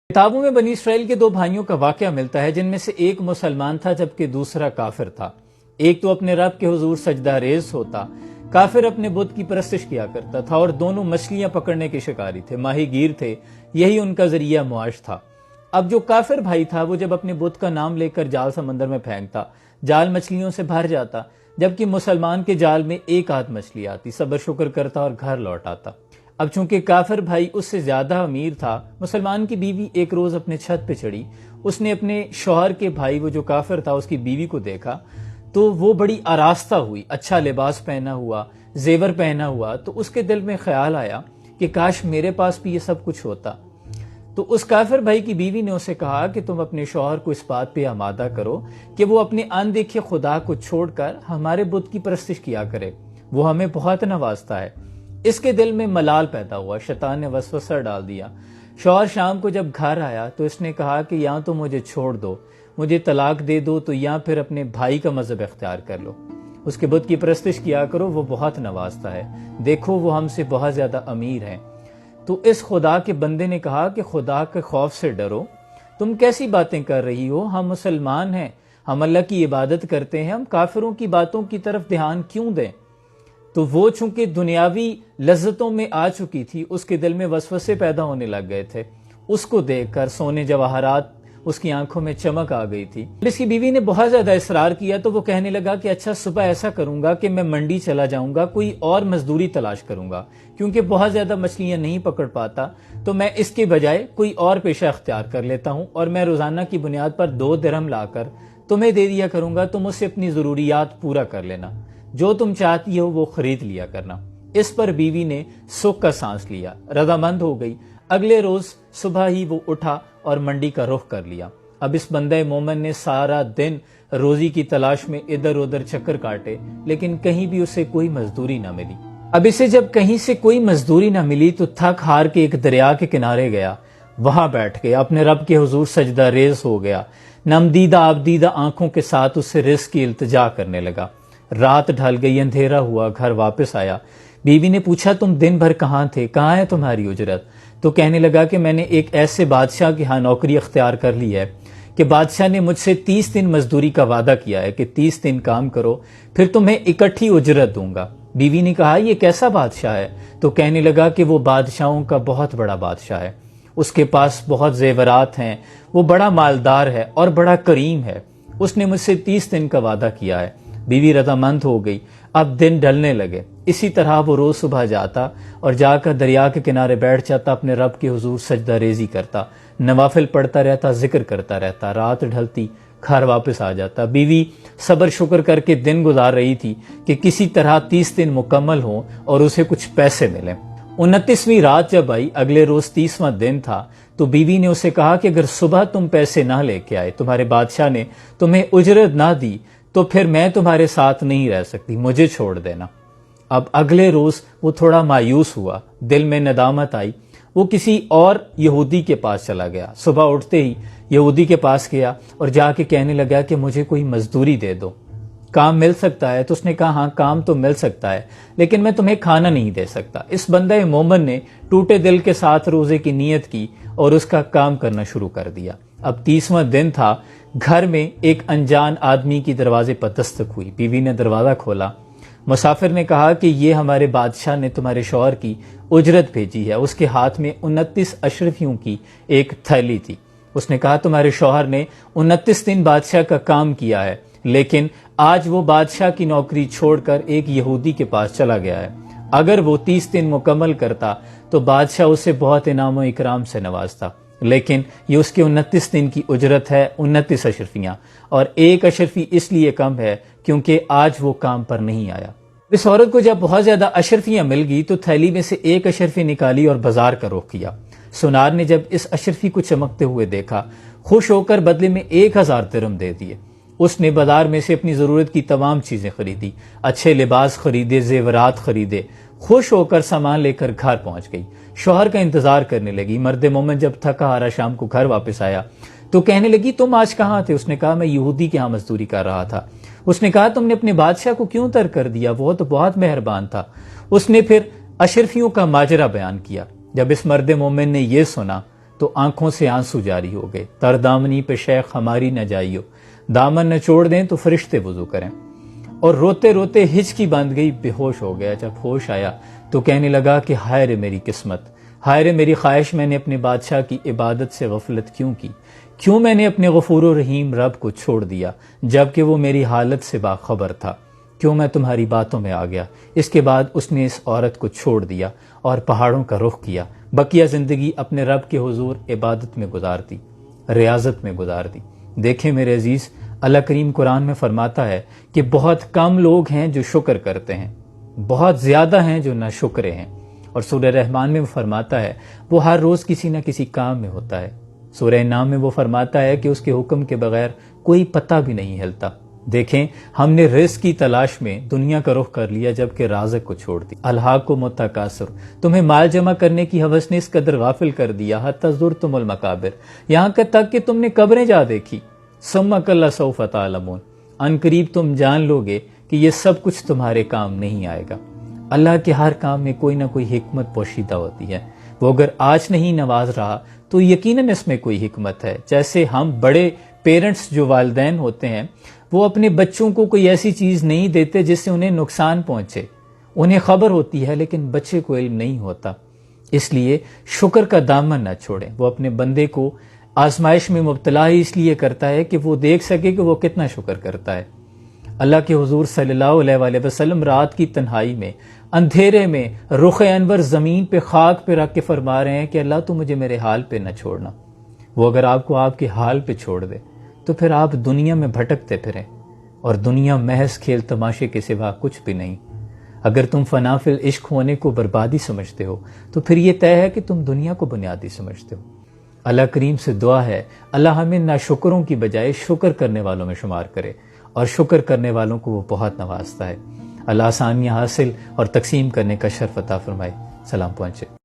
کتابوں میں بنی اسرائیل کے دو بھائیوں کا واقعہ ملتا ہے جن میں سے ایک مسلمان تھا جبکہ دوسرا کافر تھا۔ ایک تو اپنے رب کے حضور سجدہ ریز ہوتا، کافر اپنے بت کی پرستش کیا کرتا تھا اور دونوں مچھلیاں پکڑنے کے شکاری تھے، ماہی گیر تھے، یہی ان کا ذریعہ معاش تھا۔ اب جو کافر بھائی تھا وہ جب اپنے بت کا نام لے کر جال سمندر میں پھینکتا، جال مچھلیوں سے بھر جاتا، جبکہ مسلمان کے جال میں ایک آدھ مچھلی آتی، صبر شکر کرتا اور گھر لوٹ آتا۔ اب چونکہ کافر بھائی اس سے زیادہ امیر تھا، مسلمان کی بیوی ایک روز اپنے چھت پہ چڑھی، اس نے اپنے شوہر کے بھائی وہ جو کافر تھا اس کی بیوی کو دیکھا تو وہ بڑی آراستہ ہوئی، اچھا لباس پہنا ہوا، زیور پہنا ہوا، تو اس کے دل میں خیال آیا کہ کاش میرے پاس بھی یہ سب کچھ ہوتا۔ تو اس کافر بھائی کی بیوی نے اسے کہا کہ تم اپنے شوہر کو اس بات پہ آمادہ کرو کہ وہ اپنے اندیکھے خدا کو چھوڑ کر ہمارے بت کی پرستش کیا کرے، وہ ہمیں بہت نوازتا ہے۔ اس کے دل میں ملال پیدا ہوا، شیطان نے وسوسہ ڈال دیا۔ شوہر شام کو جب گھر آیا تو اس نے کہا کہ یا تو مجھے چھوڑ دو، مجھے طلاق دے دو، تو یا پھر اپنے بھائی کا مذہب اختیار کر لو، اس کے بت کی پرستش کیا کرو، وہ بہت نوازتا ہے، دیکھو وہ ہم سے بہت زیادہ امیر ہیں۔ تو اس خدا کے بندے نے کہا کہ خدا کے خوف سے ڈرو، تم کیسی باتیں کر رہی ہو، ہم مسلمان ہیں، ہم اللہ کی عبادت کرتے ہیں، ہم کافروں کی باتوں کی طرف دھیان کیوں دیں؟ تو وہ چونکہ دنیاوی لذتوں میں آ چکی تھی، اس کے دل میں وسوسے پیدا ہونے لگ گئے تھے۔ اس کو دیکھ کر سونے جواہرات اس کی آنکھوں میں چمک آ گئی تھی۔ اس کی بیوی نے بہت زیادہ اصرار کیا تو وہ کہنے لگا کہ اچھا صبح ایسا کروں گا کہ میں منڈی چلا جاؤں گا، کوئی اور مزدوری تلاش کروں گا، کیونکہ بہت زیادہ مچھلیاں نہیں پکڑ پاتا، تو میں اس کے بجائے کوئی اور پیشہ اختیار کر لیتا ہوں اور میں روزانہ کی بنیاد پر 2 درہم لا کر تمہیں دے دیا کروں گا، تم اس سے اپنی ضروریات پورا کر لینا، جو تم چاہتی ہو وہ خرید لیا کرنا۔ اس پر بیوی نے سکھ کا سانس لیا، رضامند ہو گئی۔ اگلے روز صبح ہی وہ اٹھا اور منڈی کا رخ کر لیا۔ اب اس بندہ مومن نے سارا دن روزی کی تلاش میں ادھر ادھر چکر کاٹے، لیکن کہیں بھی اسے کوئی مزدوری نہ ملی۔ اب اسے جب کہیں سے کوئی مزدوری نہ ملی تو تھک ہار کے ایک دریا کے کنارے گیا، وہاں بیٹھ گیا، اپنے رب کے حضور سجدہ ریز ہو گیا، نمدیدہ آبدیدہ آنکھوں کے ساتھ اس سے رزق کی التجا کرنے لگا۔ رات ڈھل گئی، اندھیرا ہوا، گھر واپس آیا۔ بیوی نے پوچھا تم دن بھر کہاں تھے، کہاں ہے تمہاری اجرت؟ تو کہنے لگا کہ میں نے ایک ایسے بادشاہ کے ہاں نوکری اختیار کر لی ہے کہ بادشاہ نے مجھ سے 30 دن مزدوری کا وعدہ کیا ہے کہ 30 دن کام کرو پھر تمہیں اکٹھی اجرت دوں گا۔ بیوی نے کہا یہ کیسا بادشاہ ہے؟ تو کہنے لگا کہ وہ بادشاہوں کا بہت بڑا بادشاہ ہے، اس کے پاس بہت زیورات ہیں، وہ بڑا مالدار ہے اور بڑا کریم ہے، اس نے مجھ سے 30 دن کا وعدہ کیا ہے۔ بیوی رضامند ہو گئی۔ اب دن ڈھلنے لگے، اسی طرح وہ روز صبح جاتا اور جا کر دریا کے کنارے بیٹھ جاتا، اپنے رب کے حضور سجدہ ریزی کرتا، نوافل پڑھتا رہتا، ذکر کرتا رہتا۔ رات ڈھلتی، گھر واپس آ جاتا۔ بیوی صبر شکر کر کے دن گزار رہی تھی کہ کسی طرح 30 دن مکمل ہوں اور اسے کچھ پیسے ملیں۔ 29ویں رات جب آئی، اگلے روز 30واں دن تھا، تو بیوی نے اسے کہا کہ اگر صبح تم پیسے نہ لے کے آئے، تمہارے بادشاہ نے تمہیں اجرت نہ دی، تو پھر میں تمہارے ساتھ نہیں رہ سکتی، مجھے چھوڑ دینا۔ اب اگلے روز وہ تھوڑا مایوس ہوا، دل میں ندامت آئی، وہ کسی اور یہودی کے پاس چلا گیا۔ صبح اٹھتے ہی یہودی کے پاس گیا اور جا کے کہنے لگا کہ مجھے کوئی مزدوری دے دو، کام مل سکتا ہے؟ تو اس نے کہا ہاں کام تو مل سکتا ہے، لیکن میں تمہیں کھانا نہیں دے سکتا۔ اس بندہ مومن نے ٹوٹے دل کے ساتھ روزے کی نیت کی اور اس کا کام کرنا شروع کر دیا۔ اب 30واں دن تھا، گھر میں ایک انجان آدمی کی دروازے پر دستک ہوئی۔ بیوی نے دروازہ کھولا، مسافر نے کہا کہ یہ ہمارے بادشاہ نے تمہارے شوہر کی اجرت بھیجی ہے۔ اس کے ہاتھ میں 29 اشرفیوں کی ایک تھیلی تھی۔ اس نے کہا تمہارے شوہر نے 29 دن بادشاہ کا کام کیا ہے، لیکن آج وہ بادشاہ کی نوکری چھوڑ کر ایک یہودی کے پاس چلا گیا ہے۔ اگر وہ 30 دن مکمل کرتا تو بادشاہ اسے بہت انعام و اکرام سے نوازتا، لیکن یہ اس کے 29 دن کی اجرت ہے، 29 اشرفیاں، اور ایک اشرفی اس لیے کم ہے کیونکہ آج وہ کام پر نہیں آیا۔ اس عورت کو جب بہت زیادہ اشرفیاں مل گئی تو تھیلی میں سے ایک اشرفی نکالی اور بازار کا رخ کیا۔ سونار نے جب اس اشرفی کو چمکتے ہوئے دیکھا، خوش ہو کر بدلے میں 1000 درہم دے دیے۔ اس نے بازار میں سے اپنی ضرورت کی تمام چیزیں خریدی، اچھے لباس خریدے، زیورات خریدے، خوش ہو کر سامان لے کر گھر پہنچ گئی۔ شوہر کا انتظار کرنے لگی۔ مرد مومن جب تھکا ہارا شام کو گھر واپس آیا تو کہنے لگی تم آج کہاں تھے؟ اس نے کہا میں یہودی کے ہاں مزدوری کر رہا تھا۔ اس نے کہا تم نے اپنے بادشاہ کو کیوں ترک کر دیا؟ وہ تو بہت مہربان تھا۔ اس نے پھر اشرفیوں کا ماجرا بیان کیا۔ جب اس مرد مومن نے یہ سنا تو آنکھوں سے آنسو جاری ہو گئے۔ تر دامنی پہ شیخ ہماری نہ جائیو، دامن نہ چھوڑ دیں تو فرشتے وضو کریں۔ اور روتے روتے ہچکی باندھ گئی، بے ہوش ہو گیا۔ جب ہوش آیا تو کہنے لگا کہ ہائے رے میری قسمت، ہائے رے میری خواہش، میں نے اپنے بادشاہ کی عبادت سے غفلت کیوں کی؟ کیوں میں نے اپنے غفور و رحیم رب کو چھوڑ دیا جبکہ وہ میری حالت سے باخبر تھا؟ کیوں میں تمہاری باتوں میں آ گیا؟ اس کے بعد اس نے اس عورت کو چھوڑ دیا اور پہاڑوں کا رخ کیا۔ بقیہ زندگی اپنے رب کے حضور عبادت میں گزار دی، ریاضت میں گزار دی۔ دیکھیں میرے عزیز، اللہ کریم قرآن میں فرماتا ہے کہ بہت کم لوگ ہیں جو شکر کرتے ہیں، بہت زیادہ ہیں جو نہ شکرے ہیں۔ اور سورہ رحمان میں وہ فرماتا ہے وہ ہر روز کسی نہ کسی کام میں ہوتا ہے۔ سورہ نام میں وہ فرماتا ہے کہ اس کے حکم کے بغیر کوئی پتہ بھی نہیں ہلتا۔ دیکھیں، ہم نے رزق کی تلاش میں دنیا کا رخ کر لیا جبکہ رازق کو چھوڑ دی۔ الہاکم التکاثر، تمہیں مال جمع کرنے کی ہوس نے اس قدر غافل کر دیا، حتی زرتم المقابر، یہاں تک کہ تم نے قبریں جا دیکھی۔ ثم کلا سوف تعلمون، ان قریب تم جان لو گے کہ یہ سب کچھ تمہارے کام نہیں آئے گا۔ اللہ کے ہر کام میں کوئی نہ کوئی حکمت پوشیدہ ہوتی ہے۔ وہ اگر آج نہیں نواز رہا تو یقیناً اس میں کوئی حکمت ہے۔ جیسے ہم بڑے پیرنٹس جو والدین ہوتے ہیں وہ اپنے بچوں کو کوئی ایسی چیز نہیں دیتے جس سے انہیں نقصان پہنچے، انہیں خبر ہوتی ہے لیکن بچے کو علم نہیں ہوتا۔ اس لیے شکر کا دامن نہ چھوڑیں۔ وہ اپنے بندے کو آزمائش میں مبتلا ہی اس لیے کرتا ہے کہ وہ دیکھ سکے کہ وہ کتنا شکر کرتا ہے۔ اللہ کے حضور صلی اللہ علیہ وآلہ وسلم رات کی تنہائی میں، اندھیرے میں، رخ انور زمین پہ خاک پہ رکھ کے فرما رہے ہیں کہ اللہ تو مجھے میرے حال پہ نہ چھوڑنا۔ وہ اگر آپ کو آپ کے حال پہ چھوڑ دے تو پھر آپ دنیا میں بھٹکتے پھریں، اور دنیا محض کھیل تماشے کے سوا کچھ بھی نہیں۔ اگر تم فنا فی العشق ہونے کو بربادی سمجھتے ہو تو پھر یہ طے ہے کہ تم دنیا کو بنیادی سمجھتے ہو۔ اللہ کریم سے دعا ہے اللہ ہمیں ناشکروں کی بجائے شکر کرنے والوں میں شمار کرے، اور شکر کرنے والوں کو وہ بہت نوازتا ہے۔ اللہ آسانیاں حاصل اور تقسیم کرنے کا شرف عطا فرمائے۔ سلام پہنچے۔